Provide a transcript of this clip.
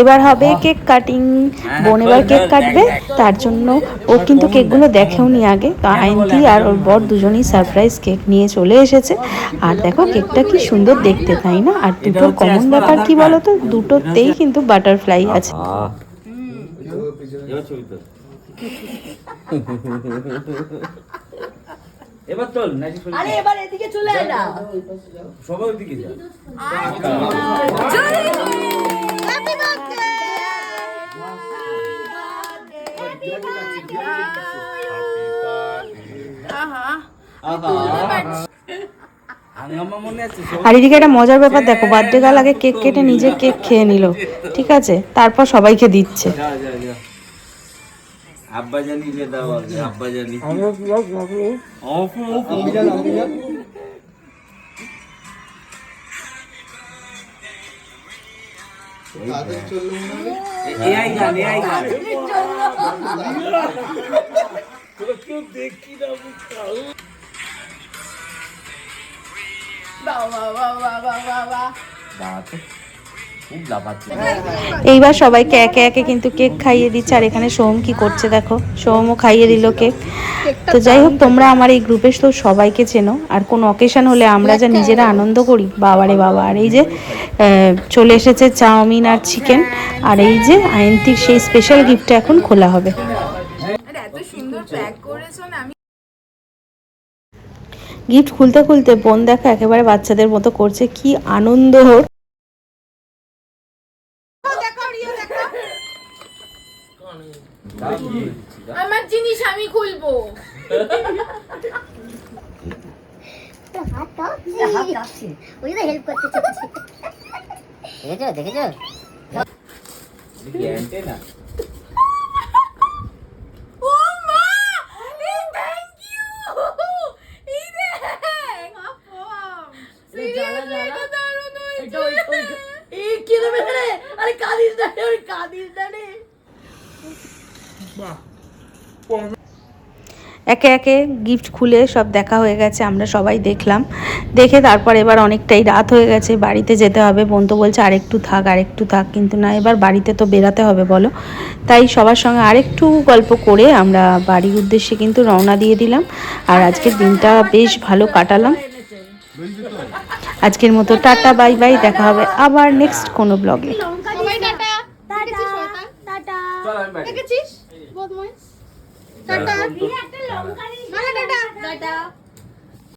এবার হবে cake cutting. বোন এবার কেক কাটবে, তার জন্য ও কিন্তু কেকগুলো দেখেও নি আগে। তো আয়ন্তী আর ওর বর দুজনেই সারপ্রাইজ কেক নিয়ে চলে এসেছে। আর দেখো কেকটা কি সুন্দর দেখতে, তাই না? আর দুটোর কমন ব্যাপার কি বলতো, দুটোতেই কিন্তু বাটারফ্লাই আছে। এবার চল নাকি, আরে এবার এদিকে চলে আয় না, সবাই ওদিকে যা। Happy birthday. আর এদিকে একটা মজার ব্যাপার দেখো, বার্থডে গার্ল আগে কেক কেটে নিজে কেক খেয়ে নিল, ঠিক আছে, তারপর সবাইকে দিচ্ছে। আব্বা জানি যে দাও আগে, আব্বা জানি এআই গান, এআই গান কেউ দেখি না। এইবার সবাইকে একে একে কিন্তু কেক খাইয়ে দিচ্ছে। আর এখানে সোহম কি করছে দেখো, সোহমও খাইয়ে দিল কেক। তো যাই হোক, তোমরা আমার এই গ্রুপে তো সবাইকে চেনো। আর কোন অকেশন হলে আমরা যা নিজেরা আনন্দ করি, বাবারে বাবা। আর এই যে চলে এসেছে চাউমিন আর চিকেন। আর এই যে আয়ন্তীর সেই স্পেশাল গিফটটা এখন খোলা হবে। গিফট খুলতে খুলতে বোন দেখো একেবারে বাচ্চাদের মতো করছে, কি আনন্দ। আমার জিনিস আমি খুলবো। দেখেছো ও মা, থ্যাংক ইউ। এই দেখ এই কি দেবে রে? আরে কাঁদিস না রে, কাঁদিস না রে। একে একে গিফট খুলে সব দেখা হয়ে গেছে, আমরা সবাই দেখলাম। দেখে তারপর এবার অনেকটাই রাত হয়ে গেছে, বাড়িতে যেতে হবে। বোন তো বলছে আরেকটু থাক, কিন্তু না, এবার বাড়িতে তো বেরাতে হবে বলো। তাই সবার সঙ্গে আরেকটু গল্প করে আমরা বাড়ির উদ্দেশ্যে কিন্তু রওনা দিয়ে দিলাম। আর আজকের দিনটা বেশ ভালো কাটালাম। আজকের মতো টাটা, বাই বাই, দেখা হবে আবার নেক্সট কোনো ব্লগে। দেখেছিস বদমাইশ। Tata, tata, tata.